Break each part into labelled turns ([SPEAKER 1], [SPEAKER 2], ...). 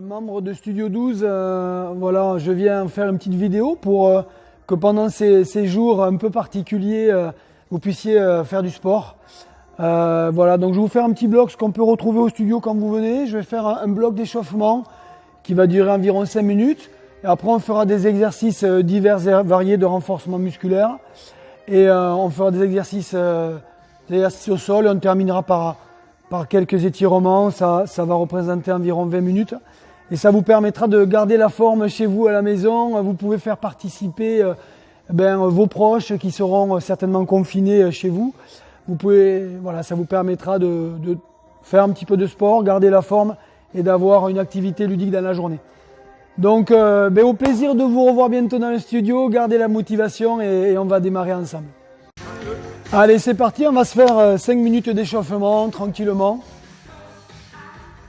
[SPEAKER 1] membre de Studio 12, voilà, je viens faire une petite vidéo pour que pendant ces jours un peu particuliers, vous puissiez faire du sport. Voilà, donc je vais vous faire un petit bloc, ce qu'on peut retrouver au studio quand vous venez. Je vais faire un bloc d'échauffement qui va durer environ 5 minutes. Et après, on fera des exercices divers et variés de renforcement musculaire. Et on fera des exercices au sol et on terminera par quelques étirements. Ça va représenter environ 20 minutes. Et ça vous permettra de garder la forme chez vous à la maison. Vous pouvez faire participer vos proches qui seront certainement confinés chez vous. Vous pouvez, voilà, ça vous permettra de faire un petit peu de sport, garder la forme et d'avoir une activité ludique dans la journée. Donc, au plaisir de vous revoir bientôt dans le studio. Gardez la motivation et on va démarrer ensemble. Allez, c'est parti. On va se faire 5 minutes d'échauffement tranquillement.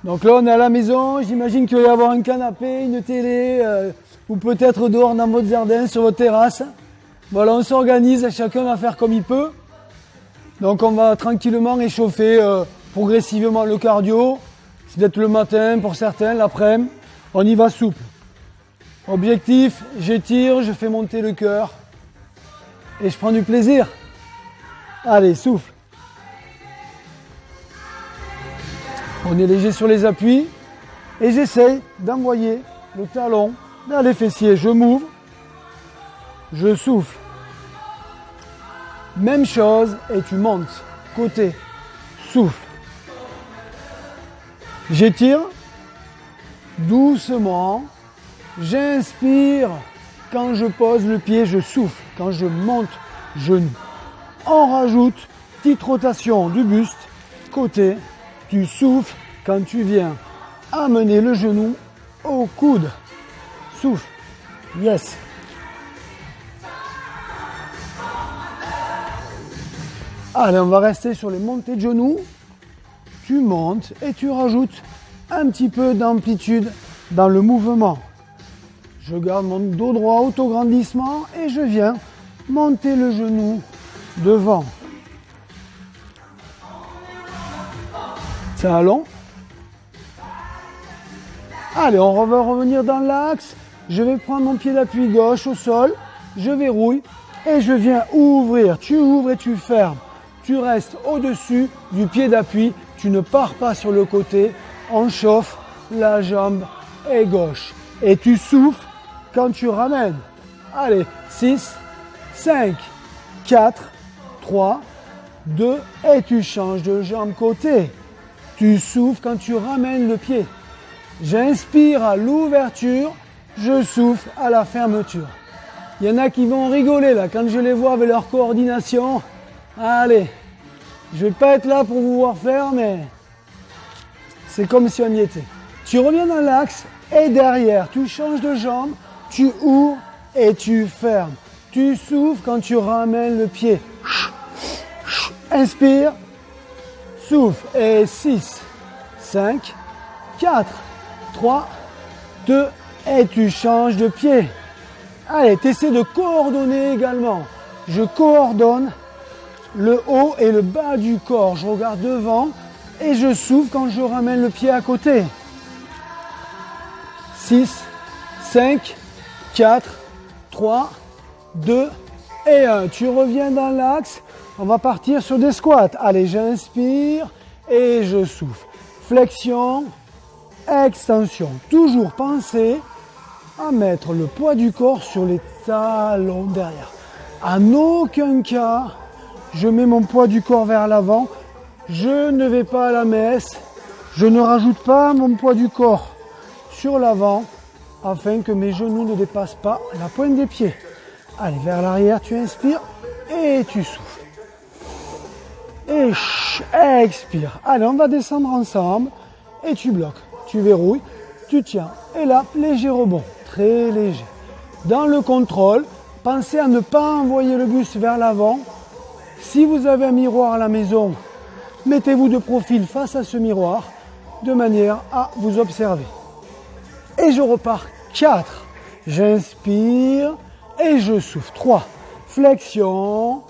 [SPEAKER 1] Donc là, on est à la maison. J'imagine qu'il va y avoir un canapé, une télé, ou peut-être dehors dans votre jardin, sur votre terrasse. Voilà, on s'organise. Chacun va faire comme il peut. Donc, on va tranquillement échauffer progressivement le cardio. C'est peut-être le matin pour certains, l'après-midi. On y va souple. Objectif, j'étire, je fais monter le cœur. Et je prends du plaisir. Allez, souffle. On est léger sur les appuis. Et j'essaye d'envoyer le talon vers les fessiers. Je m'ouvre. Je souffle. Même chose et tu montes. Côté. Souffle. J'étire. Doucement. J'inspire. Quand je pose le pied, je souffle. Quand je monte, genou. On rajoute petite rotation du buste. Côté. Tu souffles quand tu viens amener le genou au coude. Souffle. Yes. Allez, on va rester sur les montées de genoux. Tu montes et tu rajoutes un petit peu d'amplitude dans le mouvement. Je garde mon dos droit, autograndissement et je viens monter le genou devant. Talon. Allez, on va revenir dans l'axe. Je vais prendre mon pied d'appui gauche au sol. Je verrouille et je viens ouvrir. Tu ouvres et tu fermes. Tu restes au-dessus du pied d'appui. Tu ne pars pas sur le côté. On chauffe. La jambe est gauche. Et tu souffles quand tu ramènes. Allez, 6, 5, 4, 3, 2 et tu changes de jambe côté. Tu souffles quand tu ramènes le pied. J'inspire à l'ouverture, je souffle à la fermeture. Il y en a qui vont rigoler là quand je les vois avec leur coordination. Allez, je vais pas être là pour vous voir faire, mais c'est comme si on y était. Tu reviens dans l'axe et derrière, tu changes de jambe, tu ouvres et tu fermes. Tu souffles quand tu ramènes le pied. Inspire. Souffle et 6, 5, 4, 3, 2 et tu changes de pied. Allez, tu essaies de coordonner également. Je coordonne le haut et le bas du corps. Je regarde devant et je souffle quand je ramène le pied à côté. 6, 5, 4, 3, 2 et 1. Tu reviens dans l'axe. On va partir sur des squats. Allez, j'inspire et je souffle. Flexion, extension. Toujours penser à mettre le poids du corps sur les talons derrière. En aucun cas, je mets mon poids du corps vers l'avant. Je ne vais pas à la messe. Je ne rajoute pas mon poids du corps sur l'avant afin que mes genoux ne dépassent pas la pointe des pieds. Allez, vers l'arrière, tu inspires et tu souffles. Et expire. Allez, on va descendre ensemble et tu bloques. Tu verrouilles, tu tiens. Et là, léger rebond, très léger. Dans le contrôle, pensez à ne pas envoyer le buste vers l'avant. Si vous avez un miroir à la maison, mettez-vous de profil face à ce miroir de manière à vous observer. Et je repars. 4. J'inspire et je souffle. 3. Flexion,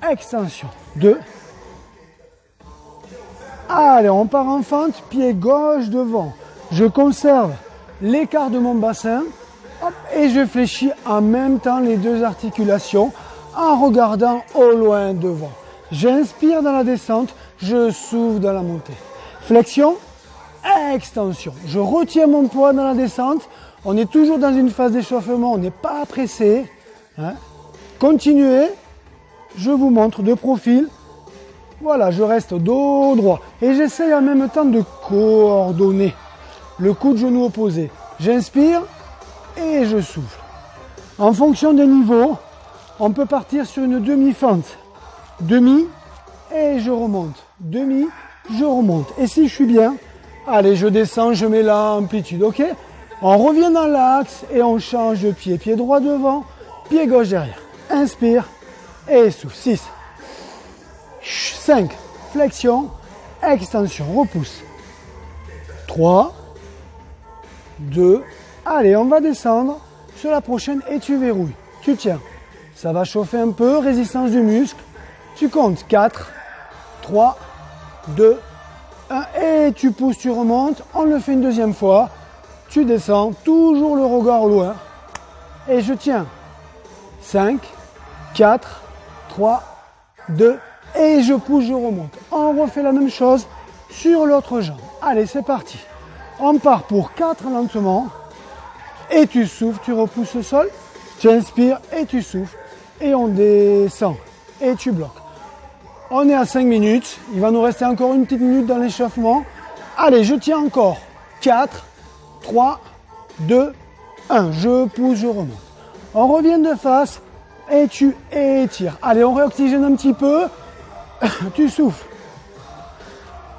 [SPEAKER 1] extension. 2. Allez, on part en fente, pied gauche devant. Je conserve l'écart de mon bassin, hop, et je fléchis en même temps les deux articulations en regardant au loin devant. J'inspire dans la descente, je souffle dans la montée. Flexion, extension. Je retiens mon poids dans la descente. On est toujours dans une phase d'échauffement, on n'est pas pressé. Hein. Continuez. Je vous montre de profil. Voilà, je reste dos droit. Et j'essaye en même temps de coordonner le coup de genou opposé. J'inspire et je souffle. En fonction des niveaux, on peut partir sur une demi-fente. Demi et je remonte. Demi, je remonte. Et si je suis bien, allez, je descends, je mets l'amplitude, ok? On revient dans l'axe et on change de pied. Pied droit devant, pied gauche derrière. Inspire et souffle. 6, 5, flexion, extension, repousse. 3, 2, allez, on va descendre sur la prochaine et tu verrouilles. Tu tiens. Ça va chauffer un peu, résistance du muscle. Tu comptes 4, 3, 2, 1 et tu pousses, tu remontes. On le fait une deuxième fois. Tu descends, toujours le regard au loin. Et je tiens. 5, 4, 3, 2 et je pousse, je remonte. On refait la même chose sur l'autre jambe. Allez, c'est parti. On part pour 4 lentement. Et tu souffles, tu repousses le sol. Tu inspires et tu souffles. Et on descend. Et tu bloques. On est à 5 minutes. Il va nous rester encore une petite minute dans l'échauffement. Allez, je tiens encore. 4, 3, 2, 1. Je pousse, je remonte. On revient de face et tu étires. Allez, on réoxygène un petit peu. Tu souffles.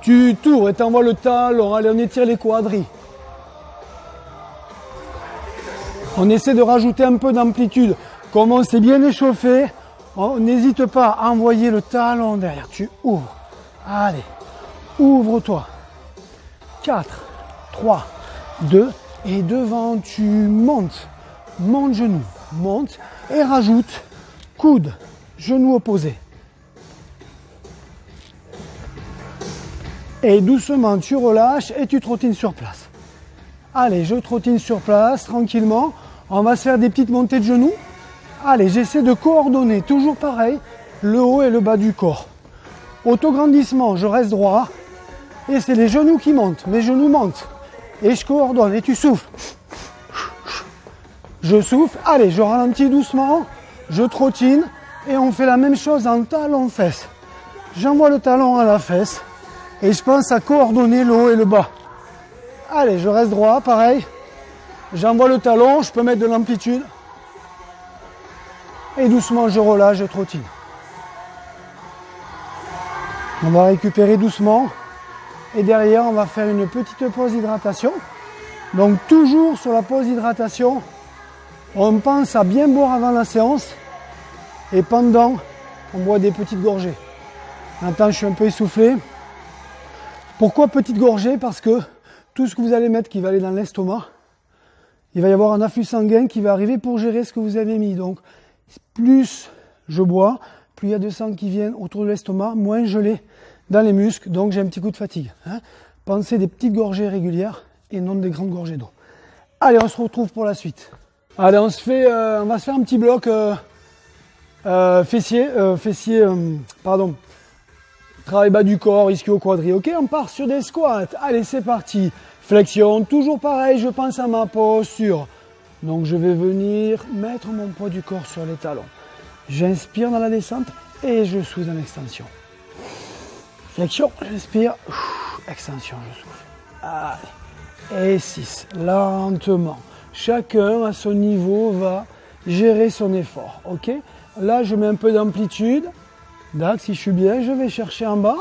[SPEAKER 1] Tu tournes et t'envoies le talon. Allez, on étire les quadris. On essaie de rajouter un peu d'amplitude. Comme on s'est bien échauffé, on n'hésite pas à envoyer le talon derrière. Tu ouvres. Allez, ouvre-toi. 4, 3, 2 et devant, tu montes. Monte genou, monte et rajoute coude, genou opposé. Et doucement, tu relâches et tu trottines sur place. Allez, je trottine sur place tranquillement. On va se faire des petites montées de genoux. Allez, j'essaie de coordonner, toujours pareil, le haut et le bas du corps. Autograndissement, je reste droit. Et c'est les genoux qui montent, mes genoux montent. Et je coordonne et tu souffles. Je souffle, allez, je ralentis doucement, je trottine et on fait la même chose en talon-fesse. J'envoie le talon à la fesse et je pense à coordonner le haut et le bas. Allez, je reste droit, pareil. J'envoie le talon, je peux mettre de l'amplitude. Et doucement, je relâche, je trottine. On va récupérer doucement. Et derrière, on va faire une petite pause d'hydratation. Donc, toujours sur la pause d'hydratation, on pense à bien boire avant la séance. Et pendant, on boit des petites gorgées. Maintenant, je suis un peu essoufflé. Pourquoi petite gorgée? Parce que tout ce que vous allez mettre qui va aller dans l'estomac, il va y avoir un afflux sanguin qui va arriver pour gérer ce que vous avez mis. Donc, plus je bois, plus il y a de sang qui vient autour de l'estomac, moins je l'ai dans les muscles. Donc, j'ai un petit coup de fatigue. Hein. Pensez des petites gorgées régulières et non des grandes gorgées d'eau. Allez, on se retrouve pour la suite. Allez, on va se faire un petit bloc travail bas du corps, ischio quadri. Ok, on part sur des squats. Allez, c'est parti. Flexion, toujours pareil, je pense à ma posture. Donc, je vais venir mettre mon poids du corps sur les talons. J'inspire dans la descente et je souffle en extension. Flexion, j'inspire, extension, je souffle. Allez. Et 6, lentement. Chacun à son niveau va gérer son effort. Ok. Là, je mets un peu d'amplitude. Donc, si je suis bien, je vais chercher en bas.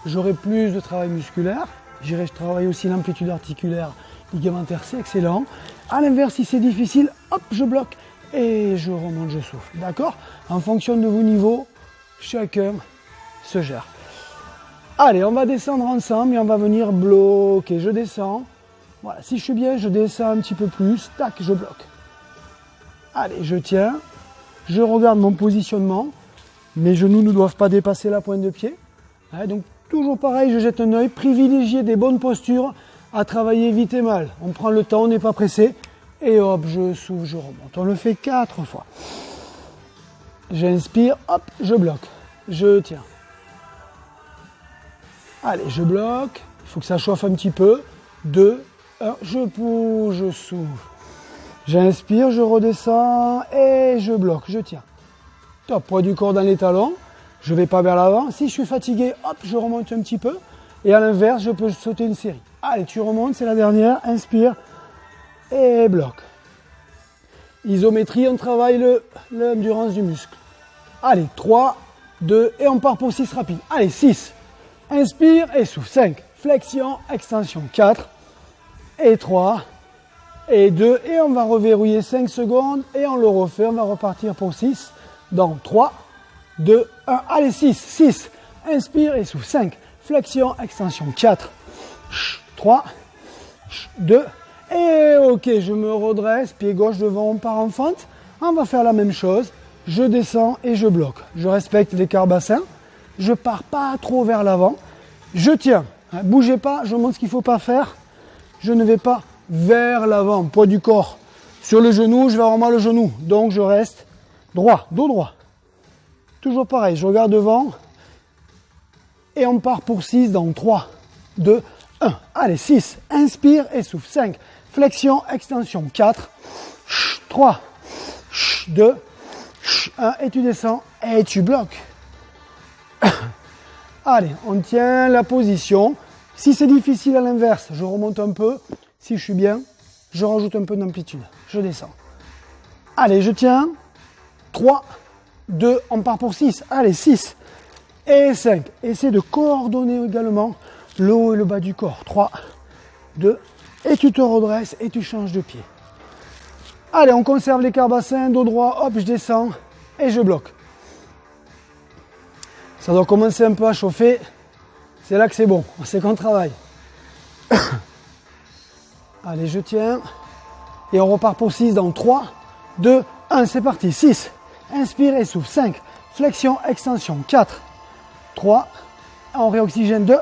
[SPEAKER 1] J'aurai plus de travail musculaire. Je travaille aussi l'amplitude articulaire, ligamentaire, c'est excellent. À l'inverse, si c'est difficile, hop, je bloque et je remonte, je souffle. D'accord? En fonction de vos niveaux, chacun se gère. Allez, on va descendre ensemble et on va venir bloquer. Je descends. Voilà, si je suis bien, je descends un petit peu plus. Tac, je bloque. Allez, je tiens. Je regarde mon positionnement. Mes genoux ne doivent pas dépasser la pointe de pied. Allez, donc, toujours pareil, je jette un œil. Privilégier des bonnes postures à travailler vite et mal. On prend le temps, on n'est pas pressé. Et hop, je souffle, je remonte. On le fait 4 fois. J'inspire, hop, je bloque. Je tiens. Allez, je bloque. Il faut que ça chauffe un petit peu. 2, 1, je pousse, je souffle. J'inspire, je redescends et je bloque, je tiens. Top, poids du corps dans les talons. Je ne vais pas vers l'avant. Si je suis fatigué, hop, je remonte un petit peu. Et à l'inverse, je peux sauter une série. Allez, tu remontes, c'est la dernière. Inspire et bloque. Isométrie, on travaille l'endurance du muscle. Allez, 3, 2, et on part pour 6 rapides. Allez, 6. Inspire et souffle. 5. Flexion, extension. 4 et 3 et 2. Et on va reverrouiller 5 secondes et on le refait. On va repartir pour 6. Dans 3, 2, 1. Allez, 6. 6. Inspire et souffle. 5. Flexion, extension. 4, 3, 2. Et ok, je me redresse. Pied gauche devant, on part en fente. On va faire la même chose. Je descends et je bloque. Je respecte l'écart bassin. Je pars pas trop vers l'avant. Je tiens. Bougez pas, je montre ce qu'il ne faut pas faire. Je ne vais pas vers l'avant. Poids du corps sur le genou, je vais avoir mal au genou. Donc je reste droit, dos droit. Toujours pareil, je regarde devant. Et on part pour 6 dans 3, 2, 1. Allez, 6. Inspire et souffle. 5. Flexion, extension. 4, 3, 2, 1. Et tu descends et tu bloques. Allez, on tient la position. Si c'est difficile à l'inverse, je remonte un peu. Si je suis bien, je rajoute un peu d'amplitude. Je descends. Allez, je tiens. 3, 2, on part pour 6. Allez, 6 et 5. Essaie de coordonner également le haut et le bas du corps. 3, 2, et tu te redresses et tu changes de pied. Allez, on conserve l'écart bassin, dos droit, hop, je descends et je bloque. Ça doit commencer un peu à chauffer. C'est là que c'est bon, c'est qu'on travaille. Allez, je tiens. Et on repart pour 6 dans 3, 2, 1. C'est parti. 6. Inspire et souffle. 5. Flexion, extension. 4, 3. On réoxygène. 2.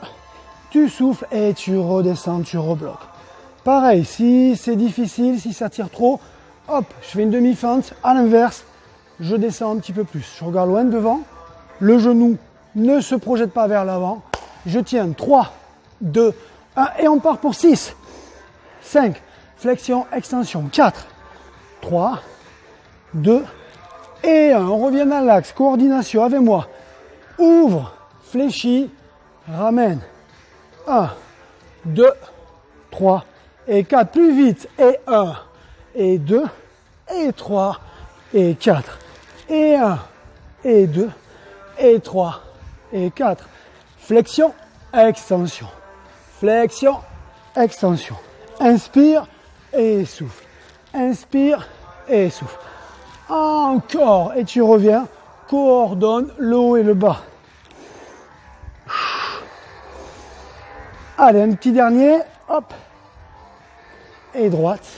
[SPEAKER 1] Tu souffles et tu redescends, tu rebloques. Pareil, si c'est difficile, si ça tire trop, hop, je fais une demi-fente. À l'inverse, je descends un petit peu plus. Je regarde loin devant. Le genou ne se projette pas vers l'avant. Je tiens 3, 2, 1 et on part pour 6, 5, flexion, extension, 4, 3, 2 et 1. On revient dans l'axe, coordination avec moi. Ouvre, fléchis, ramène. 1, 2, 3 et 4. Plus vite. Et 1, et 2, et 3, et 4. Et 1, et 2, et 3, et 4. Flexion, extension. Flexion, extension. Inspire et souffle. Inspire et souffle. Encore. Et tu reviens. Coordonne le haut et le bas. Allez, un petit dernier. Hop. Et droite.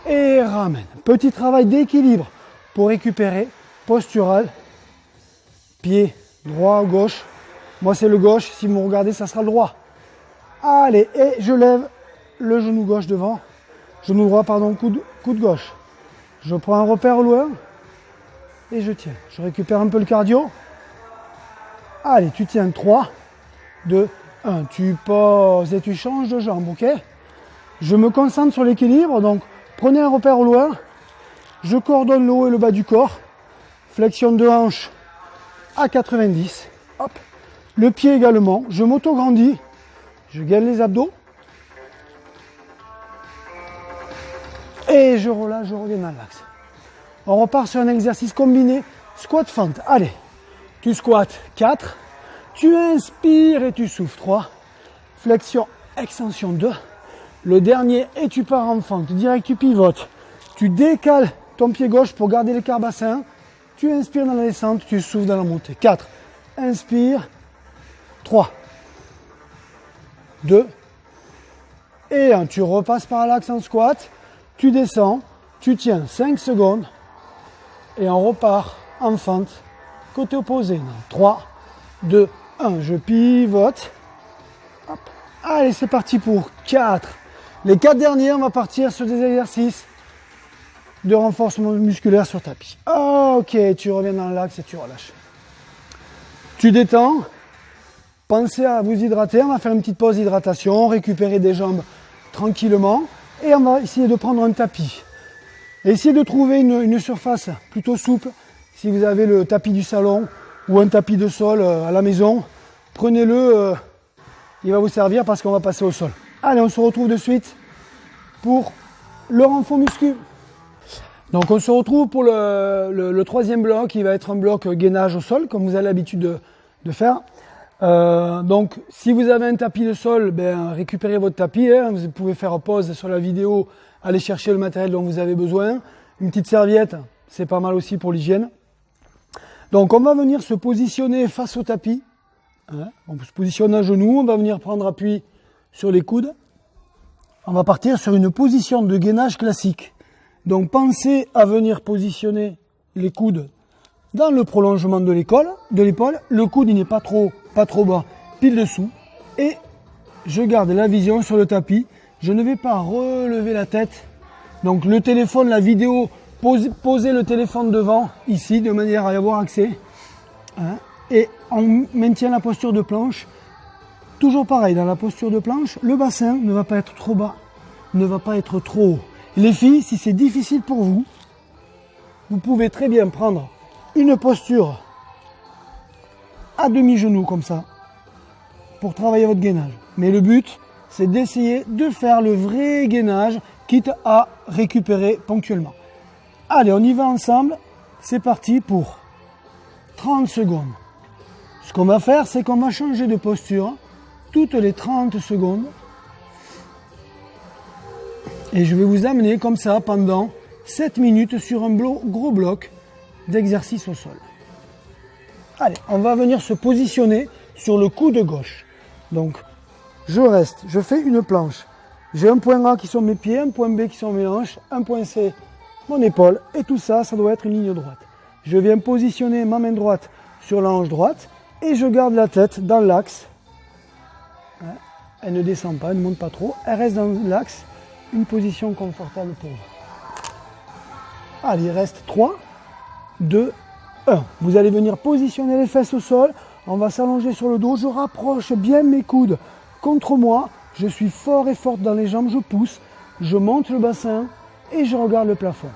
[SPEAKER 1] Et ramène. Petit travail d'équilibre pour récupérer. Postural. Pied droit ou gauche. Moi, c'est le gauche. Si vous me regardez, ça sera le droit. Allez, et je lève le genou gauche devant. Genou droit, pardon, coude gauche. Je prends un repère au loin. Et je tiens. Je récupère un peu le cardio. Allez, tu tiens 3, 2, 1. Tu poses et tu changes de jambe, ok? Je me concentre sur l'équilibre. Donc, prenez un repère au loin. Je coordonne le haut et le bas du corps. Flexion de hanche à 90. Hop. Le pied également, je m'auto-grandis, je gaine les abdos. Et je relâche, je reviens dans l'axe. On repart sur un exercice combiné, squat fente. Allez, tu squattes 4, tu inspires et tu souffles 3, flexion, extension 2. Le dernier et tu pars en fente, direct tu pivotes. Tu décales ton pied gauche pour garder l'écart bassin. Tu inspires dans la descente, tu souffles dans la montée. 4, inspire. 3, 2 et 1. Tu repasses par l'axe en squat. Tu descends. Tu tiens 5 secondes. Et on repart en fente. Côté opposé. 3, 2, 1. Je pivote. Hop. Allez, c'est parti pour 4. Les 4 derniers, on va partir sur des exercices de renforcement musculaire sur tapis. Ok, tu reviens dans l'axe et tu relâches. Tu détends. Pensez à vous hydrater. On va faire une petite pause d'hydratation, récupérer des jambes tranquillement. Et on va essayer de prendre un tapis. Essayez de trouver une surface plutôt souple. Si vous avez le tapis du salon ou un tapis de sol à la maison, prenez-le. Il va vous servir parce qu'on va passer au sol. Allez, on se retrouve de suite pour le renfort muscu. Donc on se retrouve pour le troisième bloc, qui va être un bloc gainage au sol, comme vous avez l'habitude de faire. Donc si vous avez un tapis de sol, récupérez votre tapis. Vous pouvez faire pause sur la vidéo, aller chercher le matériel dont vous avez besoin. Une petite serviette, c'est pas mal aussi pour l'hygiène. Donc on va venir se positionner face au tapis. On se positionne à genoux, on va venir prendre appui sur les coudes. On va partir sur une position de gainage classique. Donc pensez à venir positionner les coudes dans le prolongement de l'épaule. Le coude il n'est pas trop bas, pile dessous. Et je garde la vision sur le tapis. Je ne vais pas relever la tête. Donc le téléphone, la vidéo, posez le téléphone devant, ici, de manière à y avoir accès. Et on maintient la posture de planche. Toujours pareil, dans la posture de planche, le bassin ne va pas être trop bas, ne va pas être trop haut. Les filles, si c'est difficile pour vous, vous pouvez très bien prendre une posture à demi-genou comme ça, pour travailler votre gainage. Mais le but, c'est d'essayer de faire le vrai gainage, quitte à récupérer ponctuellement. Allez, on y va ensemble. C'est parti pour 30 secondes. Ce qu'on va faire, c'est qu'on va changer de posture toutes les 30 secondes. Et je vais vous amener comme ça pendant 7 minutes sur un gros bloc d'exercice au sol. Allez, on va venir se positionner sur le coude gauche. Donc, je fais une planche. J'ai un point A qui sont mes pieds, un point B qui sont mes hanches, un point C, mon épaule. Et tout ça, ça doit être une ligne droite. Je viens positionner ma main droite sur la hanche droite et je garde la tête dans l'axe. Elle ne descend pas, elle ne monte pas trop. Elle reste dans l'axe. Une position confortable pour vous. Allez, il reste 3, 2, 1. Vous allez venir positionner les fesses au sol. On va s'allonger sur le dos. Je rapproche bien mes coudes contre moi. Je suis fort et forte dans les jambes. Je pousse. Je monte le bassin et je regarde le plafond.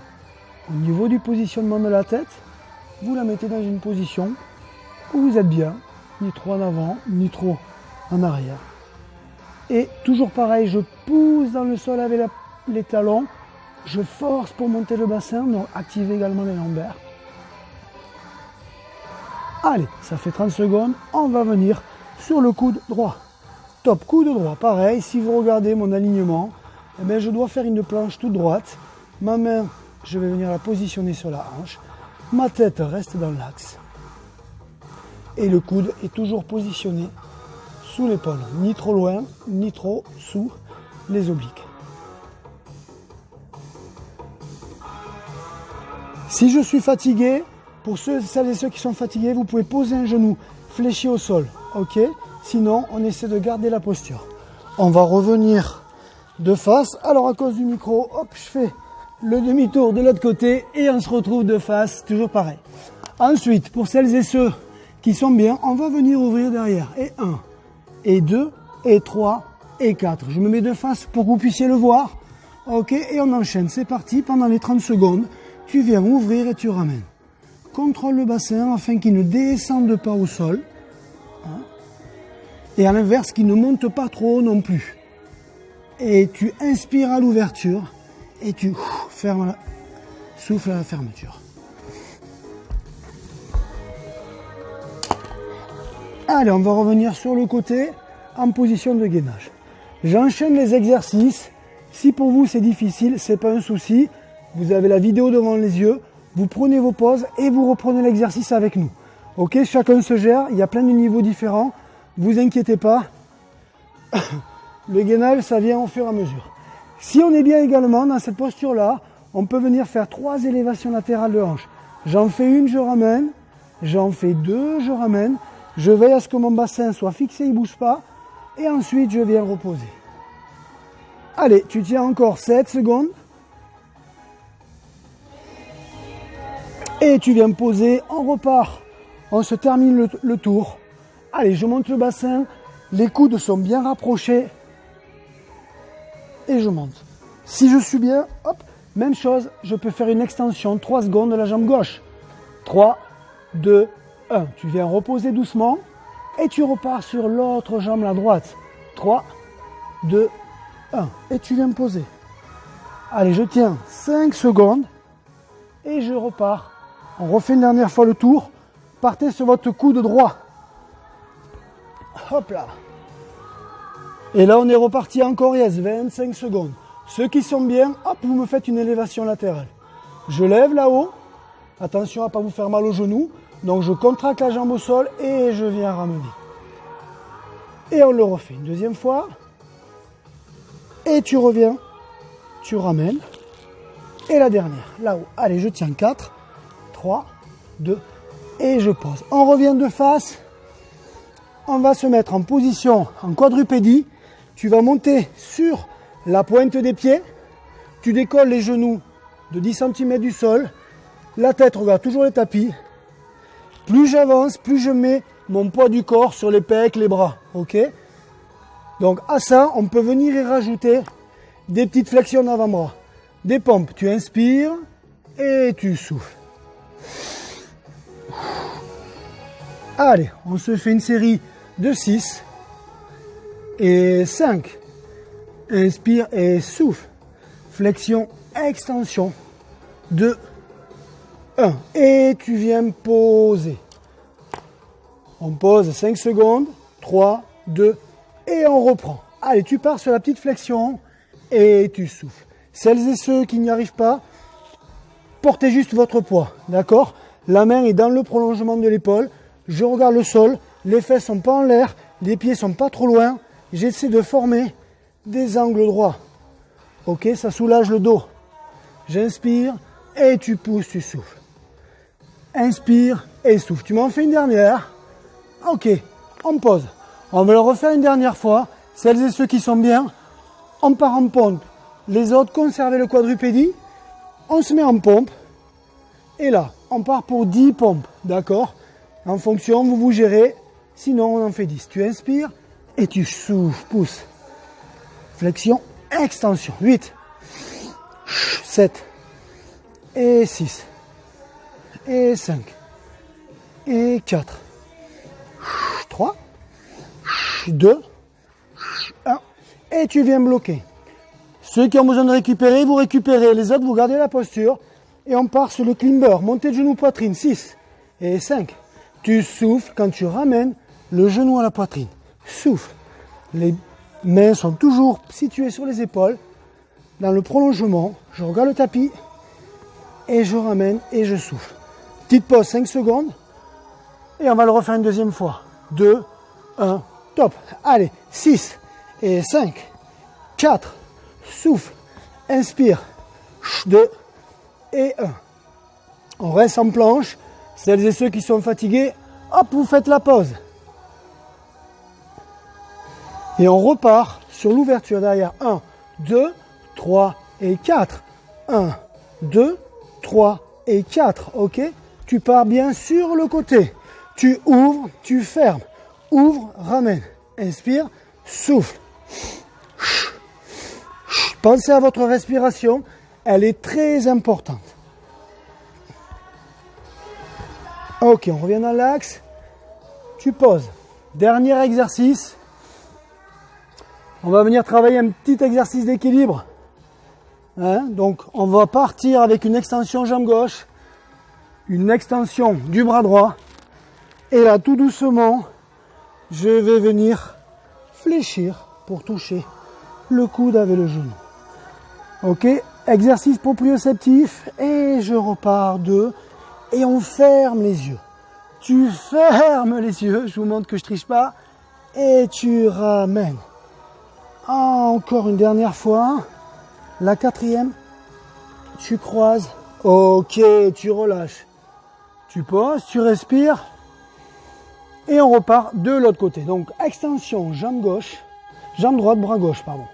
[SPEAKER 1] Au niveau du positionnement de la tête, vous la mettez dans une position où vous êtes bien. Ni trop en avant, ni trop en arrière. Et toujours pareil, je pousse dans le sol avec les talons. Je force pour monter le bassin, donc activez également les lombaires. Allez, ça fait 30 secondes. On va venir sur le coude droit. Top, coude droit. Pareil, si vous regardez mon alignement, je dois faire une planche toute droite. Ma main, je vais venir la positionner sur la hanche. Ma tête reste dans l'axe. Et le coude est toujours positionné sous l'épaule, ni trop loin, ni trop sous les obliques. Si je suis fatigué, pour celles et ceux qui sont fatigués, vous pouvez poser un genou fléchi au sol, ok? Sinon, on essaie de garder la posture. On va revenir de face. Alors à cause du micro, hop, je fais le demi-tour de l'autre côté et on se retrouve de face, toujours pareil. Ensuite, pour celles et ceux qui sont bien, on va venir ouvrir derrière. Et 1, et 2, et 3, et 4. Je me mets de face pour que vous puissiez le voir. Ok, et on enchaîne. C'est parti, pendant les 30 secondes, tu viens ouvrir et tu ramènes. Contrôle le bassin afin qu'il ne descende pas au sol. Et à l'inverse, qu'il ne monte pas trop haut non plus. Et tu inspires à l'ouverture et tu fermes souffle à la fermeture. Allez, on va revenir sur le côté en position de gainage. J'enchaîne les exercices. Si pour vous c'est difficile, c'est pas un souci. Vous avez la vidéo devant les yeux. Vous prenez vos pauses et vous reprenez l'exercice avec nous. Ok, chacun se gère. Il y a plein de niveaux différents. Vous inquiétez pas. Le gainage, ça vient au fur et à mesure. Si on est bien également dans cette posture-là, on peut venir faire 3 élévations latérales de hanche. J'en fais une, je ramène. J'en fais 2, je ramène. Je veille à ce que mon bassin soit fixé, il ne bouge pas. Et ensuite, je viens reposer. Allez, tu tiens encore 7 secondes. Et tu viens poser, on repart. On se termine le tour. Allez, je monte le bassin. Les coudes sont bien rapprochés. Et je monte. Si je suis bien, hop, même chose, je peux faire une extension 3 secondes de la jambe gauche. 3, 2, 1. Tu viens reposer doucement et tu repars sur l'autre jambe, la droite. 3, 2, 1. Et tu viens poser. Allez, je tiens 5 secondes et je repars. On refait une dernière fois le tour. Partez sur votre coude droit. Hop là. Et là, on est reparti encore, yes, 25 secondes. Ceux qui sont bien, hop, vous me faites une élévation latérale. Je lève là-haut. Attention à ne pas vous faire mal au genou. Donc, je contracte la jambe au sol et je viens ramener. Et on le refait une deuxième fois. Et tu reviens. Tu ramènes. Et la dernière, là-haut. Allez, je tiens 4, 3, 2, et je pose. On revient de face. On va se mettre en position en quadrupédie. Tu vas monter sur la pointe des pieds. Tu décolles les genoux de 10 cm du sol. La tête regarde toujours le tapis. Plus j'avance, plus je mets mon poids du corps sur les pecs, les bras. Ok? Donc à ça, on peut venir y rajouter des petites flexions d'avant-bras. Des pompes. Tu inspires et tu souffles. Allez, on se fait une série de 6 et 5. Inspire et souffle. Flexion, extension. 2, 1. Et tu viens poser. On pose 5 secondes. 3, 2, et on reprend. Allez, tu pars sur la petite flexion et tu souffles. Celles et ceux qui n'y arrivent pas, portez juste votre poids. D'accord? La main est dans le prolongement de l'épaule. Je regarde le sol. Les fesses sont pas en l'air. Les pieds sont pas trop loin. J'essaie de former des angles droits. Ok, ça soulage le dos. J'inspire et tu pousses, tu souffles. Inspire et souffle. Tu m'en fais une dernière. Ok, on pose. On va le refaire une dernière fois. Celles et ceux qui sont bien, on part en pompe. Les autres, conservez le quadrupédie. On se met en pompe. Et là, on part pour 10 pompes. D'accord? En fonction, vous vous gérez. Sinon, on en fait 10. Tu inspires et tu souffles. Pousse. Flexion, extension. 8, 7, et 6, et 5, et 4, 3, 2, 1. Et tu viens bloquer. Ceux qui ont besoin de récupérer, vous récupérez. Les autres, vous gardez la posture. Et on part sur le climber. Montée de genou poitrine. 6 et 5. Tu souffles quand tu ramènes le genou à la poitrine. Souffle. Les mains sont toujours situées sur les épaules. Dans le prolongement, je regarde le tapis. Et je ramène et je souffle. Petite pause, 5 secondes. Et on va le refaire une deuxième fois. 2, 1, top. Allez, 6 et 5, 4, souffle, inspire, 2 et 1. On reste en planche. Celles et ceux qui sont fatigués, hop, vous faites la pause. Et on repart sur l'ouverture derrière. 1, 2, 3 et 4. 1, 2, 3 et 4. Ok? Tu pars bien sur le côté. Tu ouvres, tu fermes. Ouvre, ramène. Inspire, souffle. Pensez à votre respiration. Elle est très importante. Ok, on revient dans l'axe. Tu poses. Dernier exercice. On va venir travailler un petit exercice d'équilibre. Donc, on va partir avec une extension jambe gauche, une extension du bras droit. Et là, tout doucement, je vais venir fléchir pour toucher le coude avec le genou. Ok, exercice proprioceptif. Et je repars 2. Et on ferme les yeux. Tu fermes les yeux. Je vous montre que je triche pas. Et tu ramènes. Encore une dernière fois. La quatrième. Tu croises. Ok, tu relâches. Tu poses, tu respires. Et on repart de l'autre côté. Donc, extension jambe gauche. Jambe droite, bras gauche, pardon.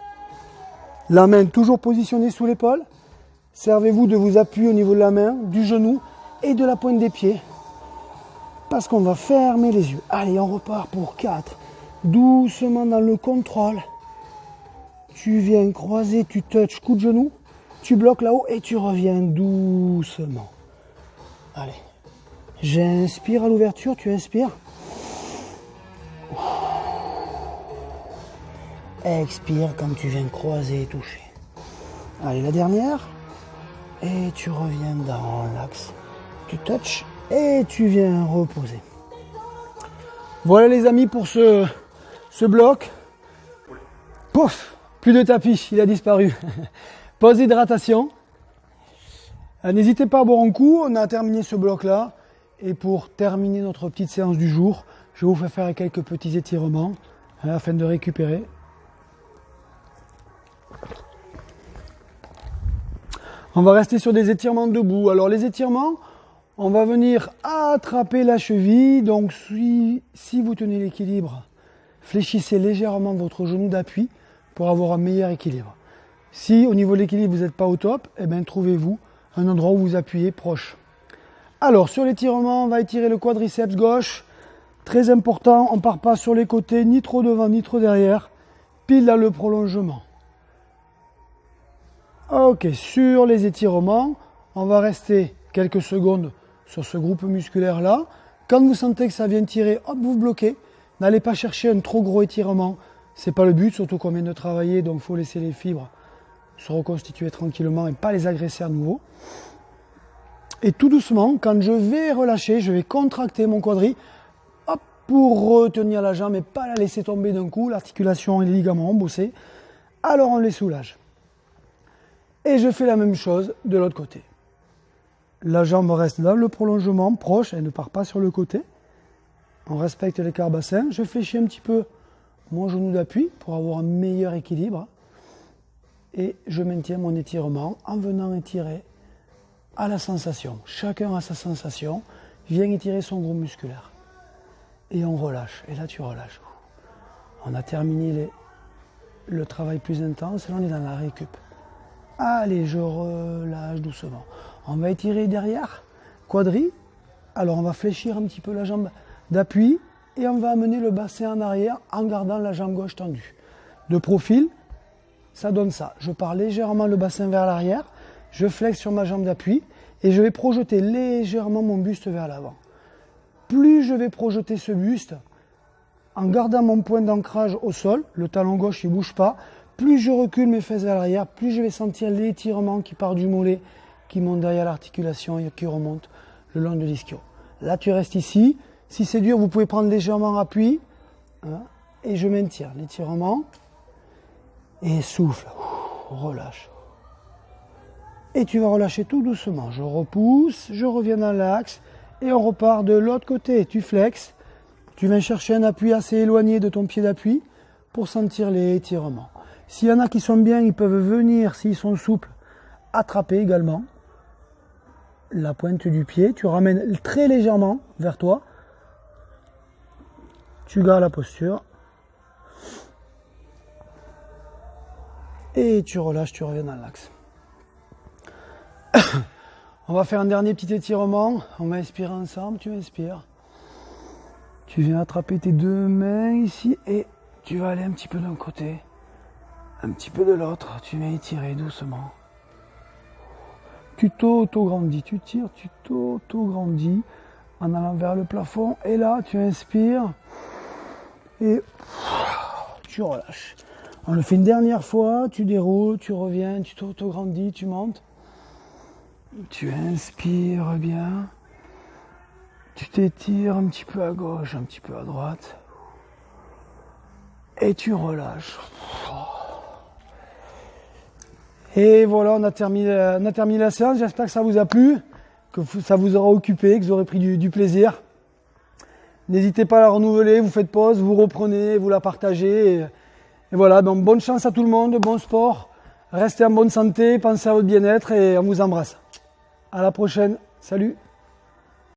[SPEAKER 1] La main toujours positionnée sous l'épaule. Servez-vous de vous appuyer au niveau de la main, du genou et de la pointe des pieds. Parce qu'on va fermer les yeux. Allez, on repart pour 4. Doucement dans le contrôle. Tu viens croiser, tu touches, coup de genou. Tu bloques là-haut et tu reviens doucement. Allez. J'inspire à l'ouverture, tu inspires. Expire quand tu viens croiser et toucher. Allez, la dernière. Et tu reviens dans l'axe. Tu touches et tu viens reposer. Voilà les amis pour ce bloc. Pouf, plus de tapis, il a disparu. Pause hydratation. N'hésitez pas à boire un coup, on a terminé ce bloc là. Et pour terminer notre petite séance du jour, je vous fais faire quelques petits étirements afin de récupérer. On va rester sur des étirements debout. Alors les étirements, on va venir attraper la cheville. Donc si vous tenez l'équilibre, fléchissez légèrement votre genou d'appui pour avoir un meilleur équilibre. Si au niveau de l'équilibre vous n'êtes pas au top, eh bien trouvez-vous un endroit où vous appuyez proche. Alors sur l'étirement, on va étirer le quadriceps gauche. Très important, on ne part pas sur les côtés, ni trop devant, ni trop derrière. Pile dans le prolongement. Ok, sur les étirements, on va rester quelques secondes sur ce groupe musculaire là. Quand vous sentez que ça vient tirer, hop, vous bloquez. N'allez pas chercher un trop gros étirement. C'est pas le but, surtout qu'on vient de travailler, donc il faut laisser les fibres se reconstituer tranquillement et pas les agresser à nouveau. Et tout doucement, quand je vais relâcher, je vais contracter mon quadri hop, pour retenir la jambe et pas la laisser tomber d'un coup. L'articulation et les ligaments ont bossé. Alors on les soulage. Et je fais la même chose de l'autre côté. La jambe reste dans le prolongement, proche, elle ne part pas sur le côté. On respecte l'écart bassin. Je fléchis un petit peu mon genou d'appui pour avoir un meilleur équilibre. Et je maintiens mon étirement en venant étirer à la sensation. Chacun a sa sensation. Vient étirer son groupe musculaire. Et on relâche. Et là, tu relâches. On a terminé le travail plus intense. Là, on est dans la récup. Allez, je relâche doucement. On va étirer derrière, quadri. Alors, on va fléchir un petit peu la jambe d'appui et on va amener le bassin en arrière en gardant la jambe gauche tendue. De profil, ça donne ça. Je pars légèrement le bassin vers l'arrière, je flexe sur ma jambe d'appui et je vais projeter légèrement mon buste vers l'avant. Plus je vais projeter ce buste en gardant mon point d'ancrage au sol, le talon gauche il ne bouge pas, plus je recule mes fesses vers l'arrière, plus je vais sentir l'étirement qui part du mollet, qui monte derrière l'articulation et qui remonte le long de l'ischio. Là, tu restes ici. Si c'est dur, vous pouvez prendre légèrement appui. Et je maintiens l'étirement. Et souffle. Relâche. Et tu vas relâcher tout doucement. Je repousse, je reviens dans l'axe. Et on repart de l'autre côté. Tu flexes. Tu viens chercher un appui assez éloigné de ton pied d'appui pour sentir les étirements. S'il y en a qui sont bien, ils peuvent venir, s'ils sont souples, attraper également la pointe du pied. Tu ramènes très légèrement vers toi. Tu gardes la posture. Et tu relâches, tu reviens dans l'axe. On va faire un dernier petit étirement. On va inspirer ensemble. Tu inspires. Tu viens attraper tes deux mains ici et tu vas aller un petit peu d'un côté. Un petit peu de l'autre, tu viens étirer doucement. Tu t'auto-grandis, tu tires, tu t'auto-grandis en allant vers le plafond. Et là, tu inspires et tu relâches. On le fait une dernière fois, tu déroules, tu reviens, tu t'auto-grandis, tu montes. Tu inspires bien. Tu t'étires un petit peu à gauche, un petit peu à droite. Et tu relâches. Et voilà, on a terminé la séance. J'espère que ça vous a plu, que ça vous aura occupé, que vous aurez pris du plaisir. N'hésitez pas à la renouveler, vous faites pause, vous reprenez, vous la partagez. Et voilà, donc bonne chance à tout le monde, bon sport. Restez en bonne santé, pensez à votre bien-être et on vous embrasse. À la prochaine, salut.